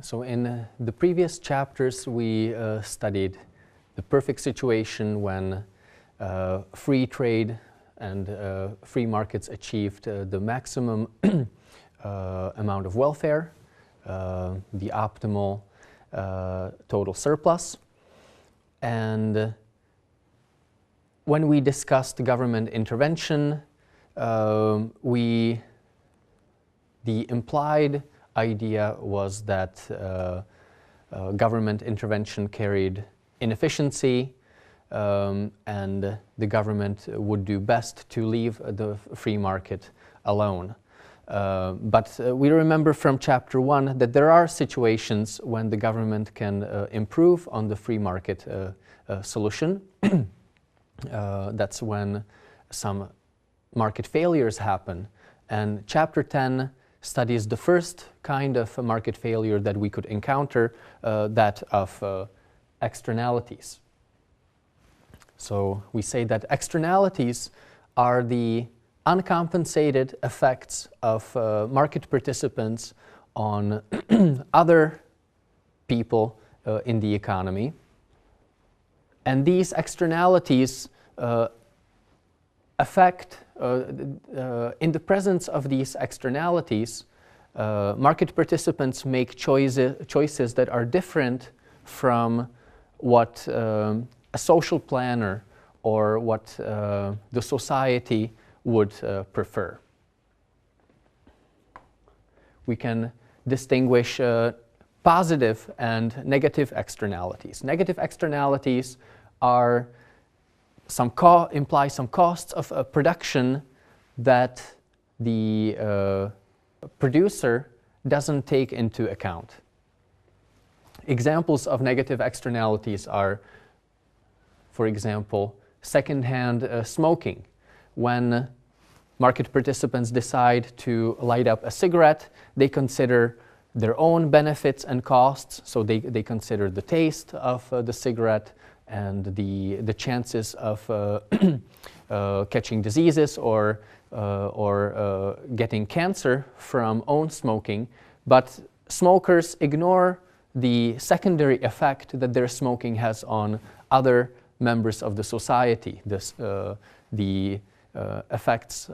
So in the previous chapters we studied the perfect situation when free trade and free markets achieved the maximum amount of welfare, the optimal total surplus. And when we discussed government intervention, the implied idea was that government intervention carried inefficiency, and the government would do best to leave the free market alone. But we remember from Chapter 1 that there are situations when the government can improve on the free market solution. That's when some market failures happen. And Chapter 10 studies the first kind of market failure that we could encounter, that of externalities. So we say that externalities are the uncompensated effects of market participants on other people in the economy. And these externalities affect, in the presence of these externalities, market participants make choices that are different from what a social planner or what the society would prefer. We can distinguish positive and negative externalities. Negative externalities are imply some costs of production that the producer doesn't take into account. Examples of negative externalities are, for example, secondhand smoking. When market participants decide to light up a cigarette, they consider their own benefits and costs, so they consider the taste of the cigarette and the chances of catching diseases or getting cancer from own smoking. But smokers ignore the secondary effect that their smoking has on other members of the society. The effects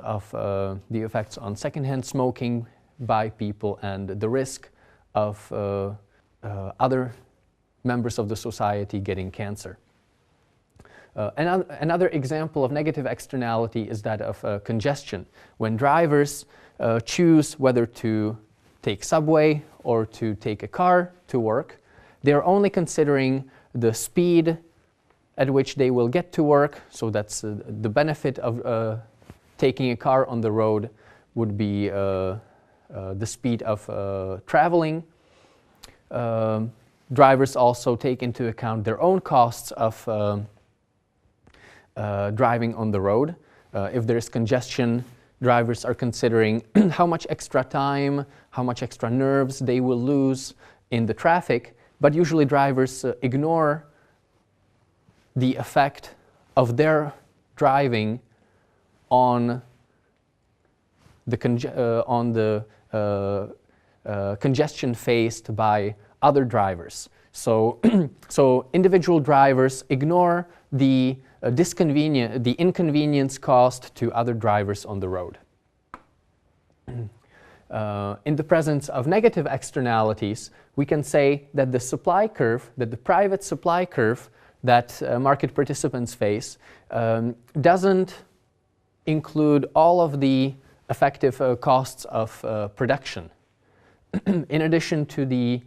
on secondhand smoking by people and the risk of other members of the society getting cancer. Another example of negative externality is that of congestion. When drivers choose whether to take subway or to take a car to work, they're only considering the speed at which they will get to work. So that's the benefit of taking a car on the road would be the speed of traveling. Drivers also take into account their own costs of driving on the road. If there is congestion, drivers are considering how much extra time, how much extra nerves they will lose in the traffic, but usually drivers ignore the effect of their driving on the congestion faced by other drivers. So, so individual drivers ignore the inconvenience caused to other drivers on the road. In the presence of negative externalities, we can say that the supply curve, that the private supply curve that market participants face doesn't include all of the effective costs of production. In addition to the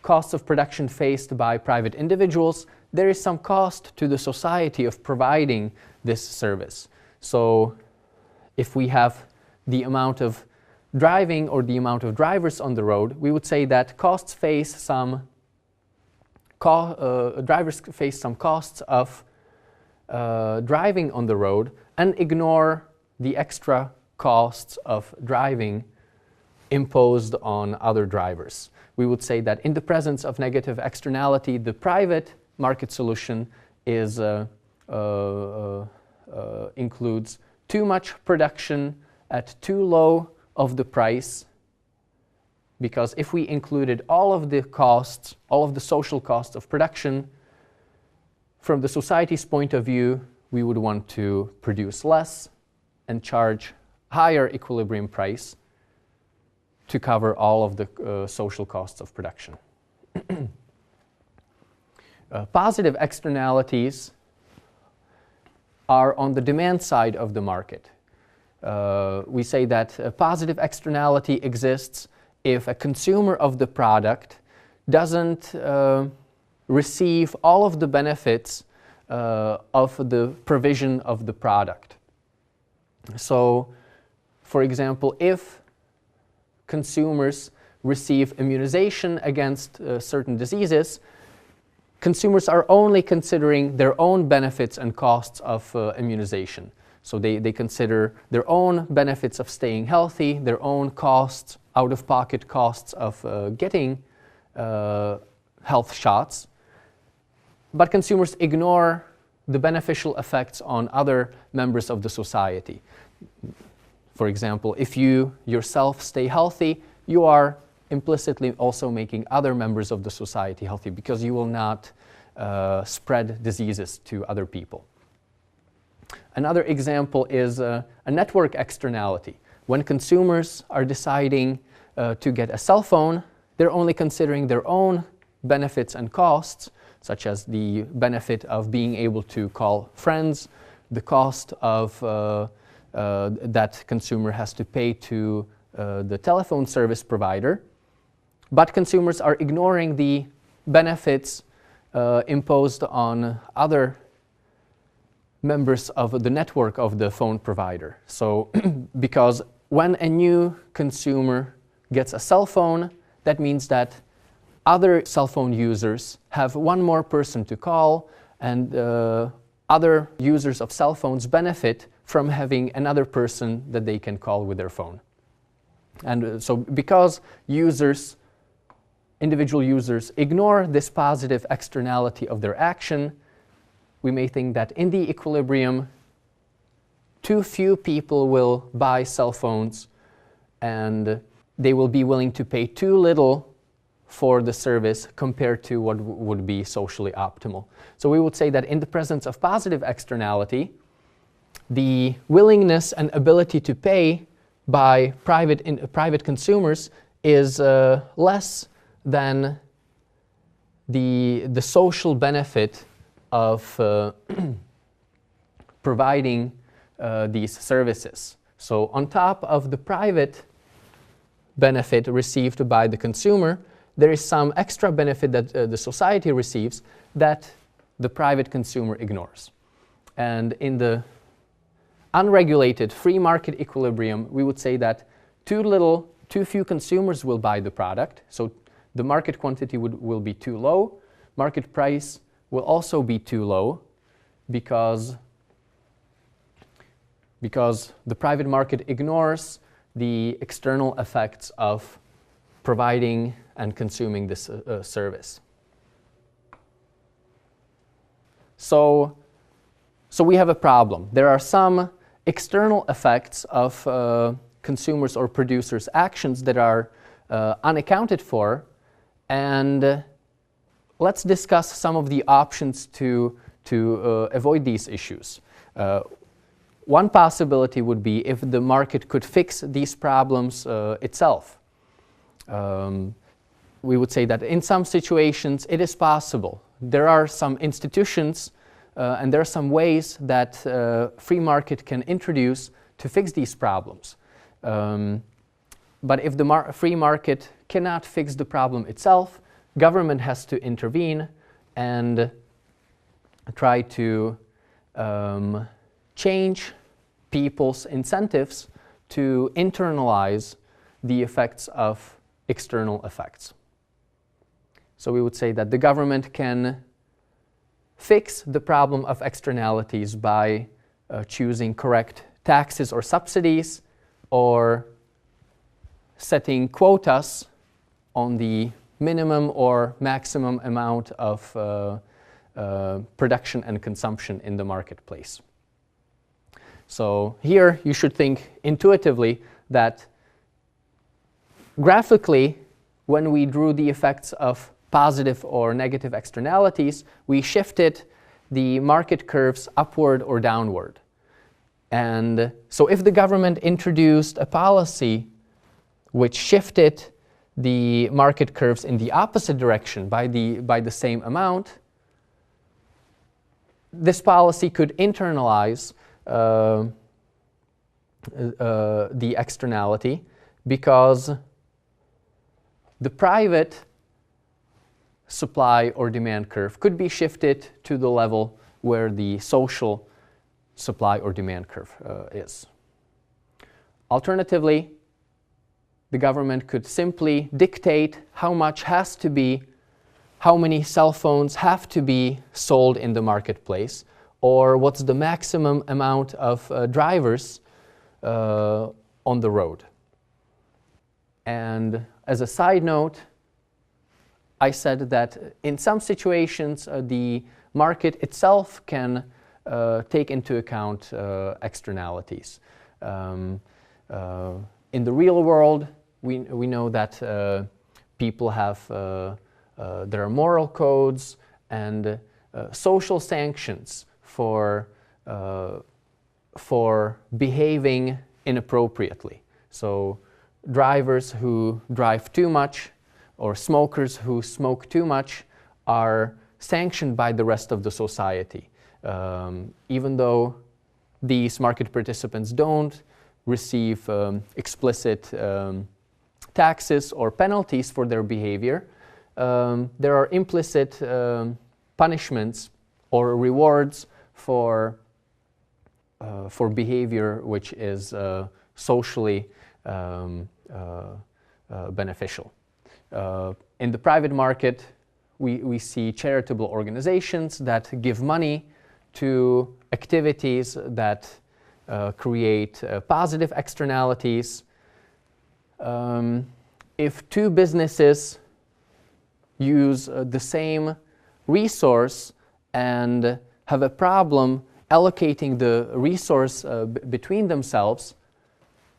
costs of production faced by private individuals, there is some cost to the society of providing this service. So if we have the amount of driving or the amount of drivers on the road, we would say that drivers face some costs of driving on the road and ignore the extra costs of driving imposed on other drivers. We would say that in the presence of negative externality, the private market solution is, includes too much production at too low of the price because if we included all of the costs, all of the social costs of production, from the society's point of view, we would want to produce less and charge higher equilibrium price to cover all of the social costs of production. Positive externalities are on the demand side of the market. We say that a positive externality exists if a consumer of the product doesn't receive all of the benefits of the provision of the product. So, for example, if consumers receive immunization against certain diseases, consumers are only considering their own benefits and costs of immunization. So they consider their own benefits of staying healthy, their own costs, out-of-pocket costs of getting health shots. But consumers ignore the beneficial effects on other members of the society. For example, if you yourself stay healthy, you are implicitly also making other members of the society healthy, because you will not spread diseases to other people. Another example is a network externality. When consumers are deciding to get a cell phone, they're only considering their own benefits and costs, such as the benefit of being able to call friends, the cost of that consumer has to pay to the telephone service provider. But consumers are ignoring the benefits imposed on other members of the network of the phone provider. So because when a new consumer gets a cell phone, that means that other cell phone users have one more person to call, and other users of cell phones benefit from having another person that they can call with their phone. And so because individual users ignore this positive externality of their action, we may think that in the equilibrium, too few people will buy cell phones, and they will be willing to pay too little for the service compared to what would be socially optimal. So we would say that in the presence of positive externality, the willingness and ability to pay by private consumers is less than the social benefit of providing these services. So on top of the private benefit received by the consumer, there is some extra benefit that the society receives that the private consumer ignores. And in the unregulated free market equilibrium, we would say that too few consumers will buy the product, so the market quantity will be too low. Market price will also be too low because the private market ignores the external effects of providing and consuming this service. So we have a problem. There are some external effects of consumers or producers' actions that are unaccounted for, and let's discuss some of the options to avoid these issues. One possibility would be if the market could fix these problems itself. We would say that in some situations it is possible. There are some institutions and there are some ways that free market can introduce to fix these problems. But if the free market cannot fix the problem itself, government has to intervene and try to change people's incentives to internalize the effects of external effects. So we would say that the government can fix the problem of externalities by choosing correct taxes or subsidies, or setting quotas on the minimum or maximum amount of production and consumption in the marketplace. So here you should think intuitively that graphically when we drew the effects of positive or negative externalities, we shifted the market curves upward or downward. And so if the government introduced a policy which shifted the market curves in the opposite direction by the same amount, this policy could internalize the externality, because the private supply or demand curve could be shifted to the level where the social supply or demand curve is. Alternatively, the government could simply dictate how many cell phones have to be sold in the marketplace, or what's the maximum amount of drivers on the road. And as a side note, I said that in some situations the market itself can take into account externalities. In the real world, we know that people have there are moral codes and social sanctions for behaving inappropriately. So drivers who drive too much or smokers who smoke too much are sanctioned by the rest of the society. Even though these market participants don't receive explicit taxes or penalties for their behavior, there are implicit punishments or rewards for behavior which is socially beneficial. In the private market, we see charitable organizations that give money to activities that create positive externalities. If two businesses use the same resource and have a problem allocating the resource between themselves,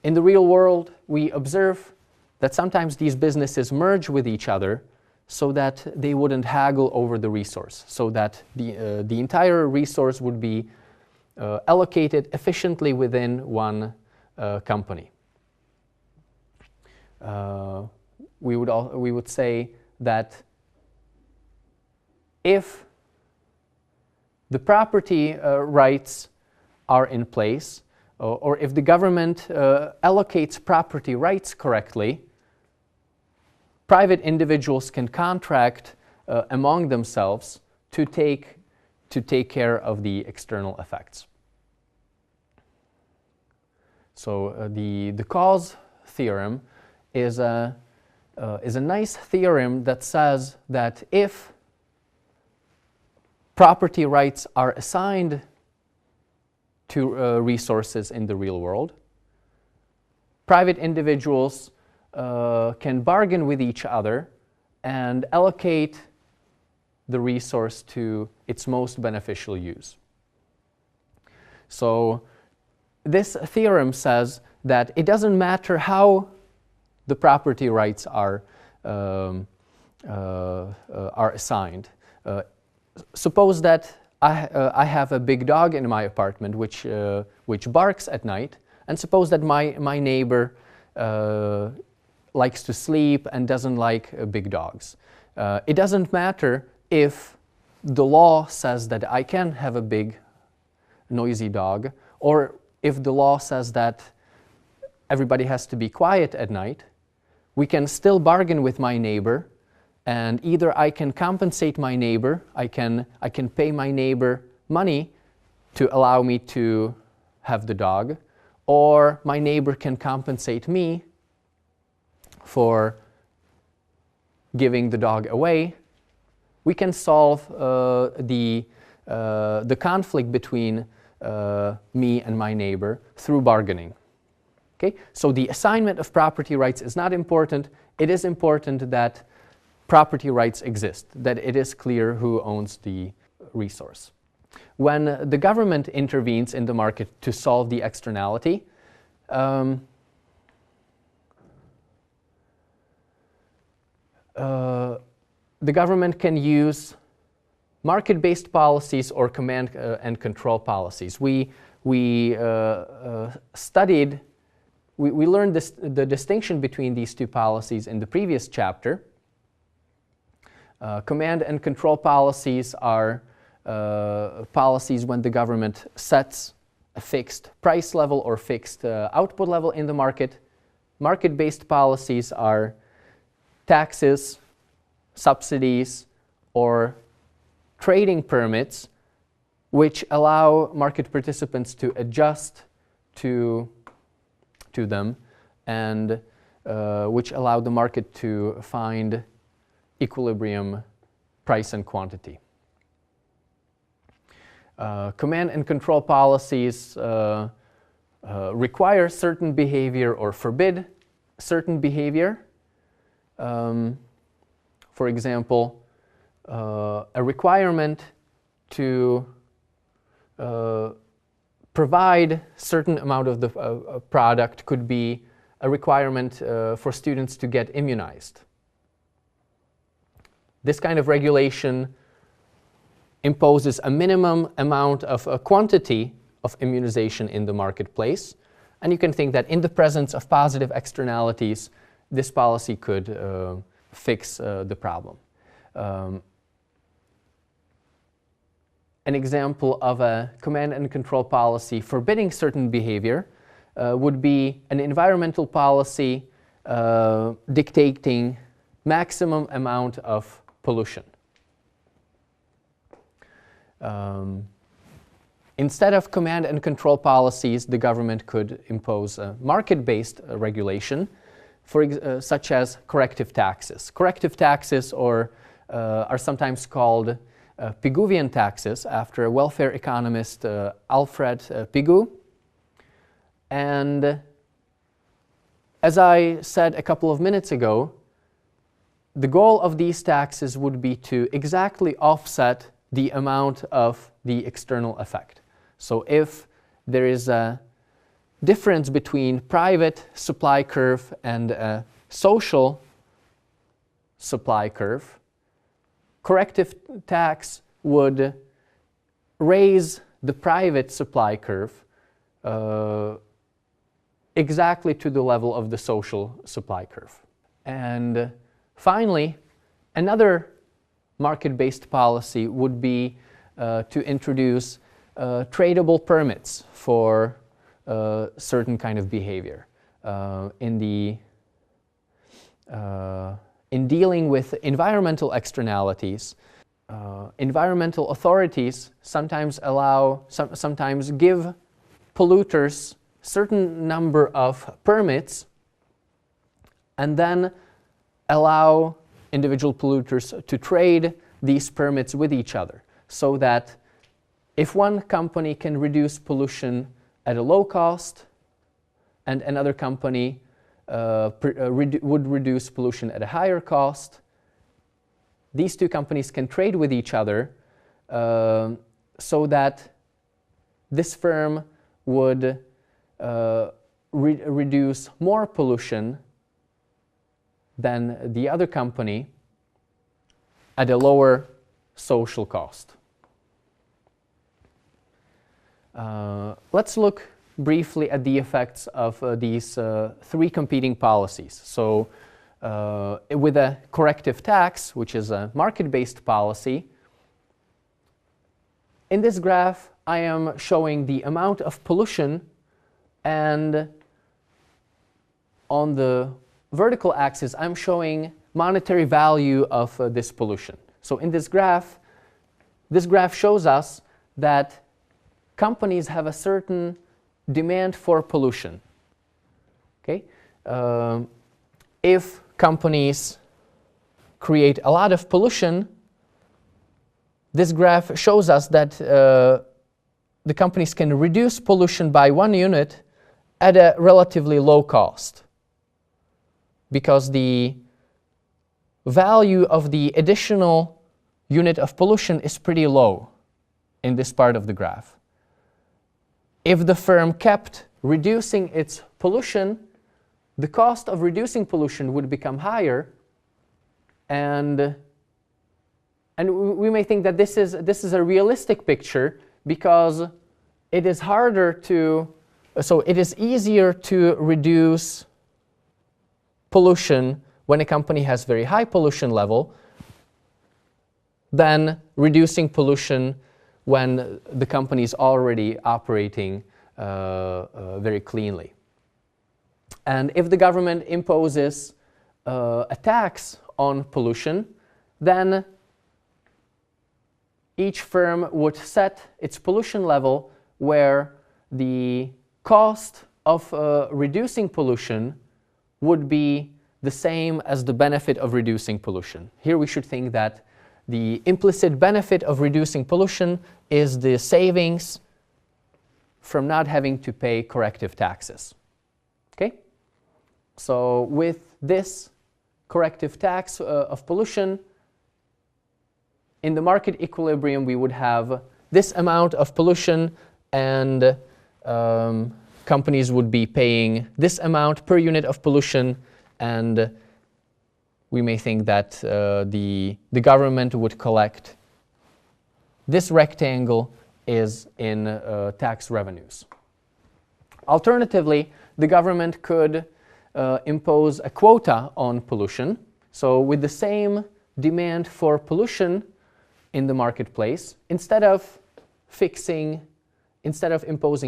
in the real world we observe that sometimes these businesses merge with each other so that they wouldn't haggle over the resource, so that the entire resource would be allocated efficiently within one company. We would say that if the property rights are in place, or if the government allocates property rights correctly, private individuals can contract among themselves to take care of the external effects. So the Coase Theorem is a nice theorem that says that if property rights are assigned to resources in the real world, private individuals can bargain with each other and allocate the resource to its most beneficial use. So this theorem says that it doesn't matter how the property rights are assigned. Suppose that I have a big dog in my apartment which barks at night, and suppose that my neighbor likes to sleep and doesn't like big dogs. It doesn't matter if the law says that I can have a big noisy dog, or if the law says that everybody has to be quiet at night. We can still bargain with my neighbor, and either I can compensate my neighbor, I can pay my neighbor money to allow me to have the dog, or my neighbor can compensate me for giving the dog away. We can solve the conflict between me and my neighbor through bargaining. Okay? So the assignment of property rights is not important. It is important that property rights exist, that it is clear who owns the resource. When the government intervenes in the market to solve the externality, the government can use market-based policies or command and control policies. We learned the distinction between these two policies in the previous chapter. Command and control policies are policies when the government sets a fixed price level or fixed output level in the market. Market-based policies are taxes, subsidies, or trading permits, which allow market participants to adjust to them and which allow the market to find equilibrium price and quantity. Command and control policies require certain behavior or forbid certain behavior. For example, a requirement to provide certain amount of the product could be a requirement for students to get immunized. This kind of regulation imposes a minimum amount of a quantity of immunization in the marketplace, and you can think that in the presence of positive externalities, this policy could fix the problem. An example of a command and control policy forbidding certain behavior would be an environmental policy dictating maximum amount of pollution. Instead of command and control policies, the government could impose a market-based regulation, such as corrective taxes. Corrective taxes are sometimes called Pigouvian taxes, after welfare economist Alfred Pigou. And as I said a couple of minutes ago, the goal of these taxes would be to exactly offset the amount of the external effect. So if there is a difference between private supply curve and a social supply curve, corrective tax would raise the private supply curve exactly to the level of the social supply curve. And finally, another market-based policy would be to introduce tradable permits for certain kind of behavior. In dealing with environmental externalities, environmental authorities sometimes give polluters certain number of permits and then allow individual polluters to trade these permits with each other, so that if one company can reduce pollution at a low cost and another company would reduce pollution at a higher cost, these two companies can trade with each other so that this firm would reduce more pollution than the other company at a lower social cost. Let's look briefly at the effects of these three competing policies. So with a corrective tax, which is a market-based policy, in this graph I am showing the amount of pollution, and on the vertical axis I'm showing monetary value of this pollution. So in this graph shows us that companies have a certain demand for pollution. Okay? If companies create a lot of pollution, this graph shows us that the companies can reduce pollution by 1 unit at a relatively low cost, because the value of the additional unit of pollution is pretty low in this part of the graph. If the firm kept reducing its pollution, the cost of reducing pollution would become higher, And we may think that this is a realistic picture because it is harder to, so it is easier to reduce pollution when a company has very high pollution level than reducing pollution when the company is already operating very cleanly. And if the government imposes a tax on pollution, then each firm would set its pollution level where the cost of reducing pollution would be the same as the benefit of reducing pollution. Here we should think that the implicit benefit of reducing pollution is the savings from not having to pay corrective taxes. Okay? So with this corrective tax of pollution, in the market equilibrium we would have this amount of pollution, and companies would be paying this amount per unit of pollution, and we may think that the government would collect this rectangle is in tax revenues. Alternatively, the government could impose a quota on pollution. So with the same demand for pollution in the marketplace, instead of imposing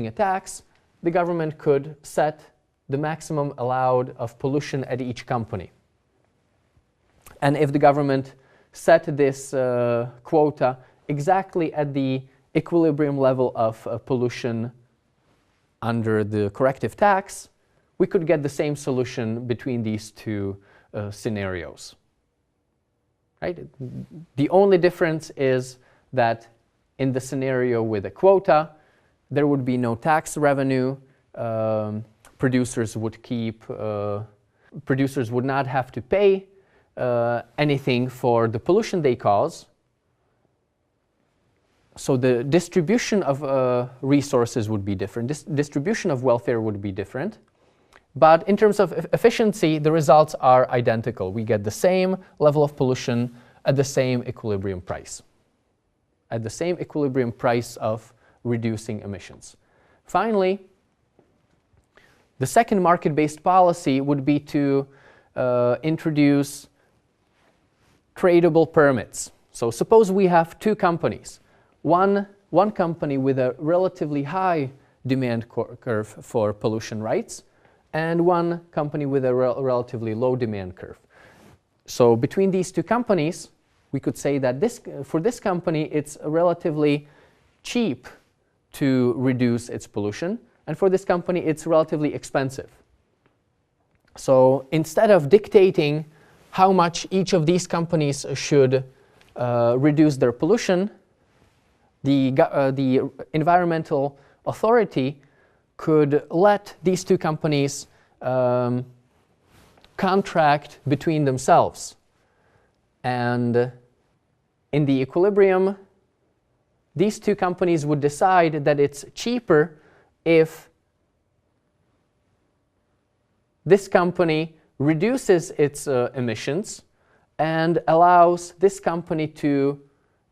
a tax, the government could set the maximum allowed of pollution at each company. And if the government set this quota exactly at the equilibrium level of pollution under the corrective tax, we could get the same solution between these two scenarios. Right? The only difference is that in the scenario with a quota, there would be no tax revenue. Producers would not have to pay anything for the pollution they cause. So the distribution of resources would be different. Distribution of welfare would be different. But in terms of efficiency, the results are identical. We get the same level of pollution at the same equilibrium price. At the same equilibrium price of reducing emissions. Finally, the second market-based policy would be to introduce tradable permits. So suppose we have two companies. One company with a relatively high demand curve for pollution rights, and one company with a relatively low demand curve. So between these two companies, we could say that for this company, it's relatively cheap to reduce its pollution, and for this company, it's relatively expensive. So instead of dictating how much each of these companies should reduce their pollution, the environmental authority could let these two companies contract between themselves. And in the equilibrium, these two companies would decide that it's cheaper if this company reduces its emissions and allows this company to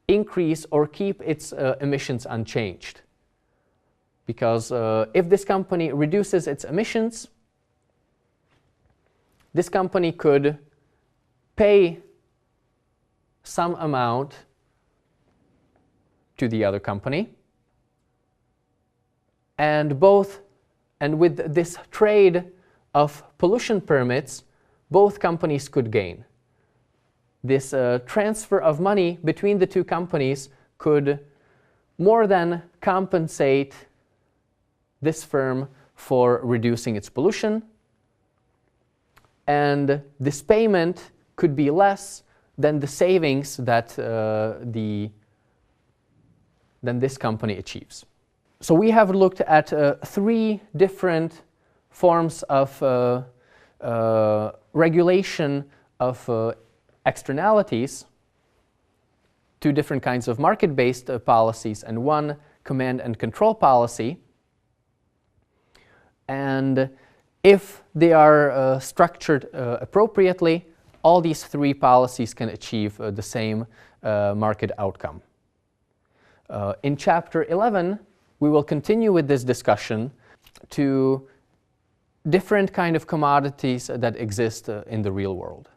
increase or keep its emissions unchanged. Because if this company reduces its emissions, this company could pay some amount to the other company, and with this trade of pollution permits, both companies could gain. This transfer of money between the two companies could more than compensate this firm for reducing its pollution, and this payment could be less than the savings that this company achieves. So we have looked at three different forms of regulation of externalities, two different kinds of market-based policies, and one command and control policy. And if they are structured appropriately, all these three policies can achieve the same market outcome. In Chapter 11, we will continue with this discussion to different kind of commodities that exist in the real world.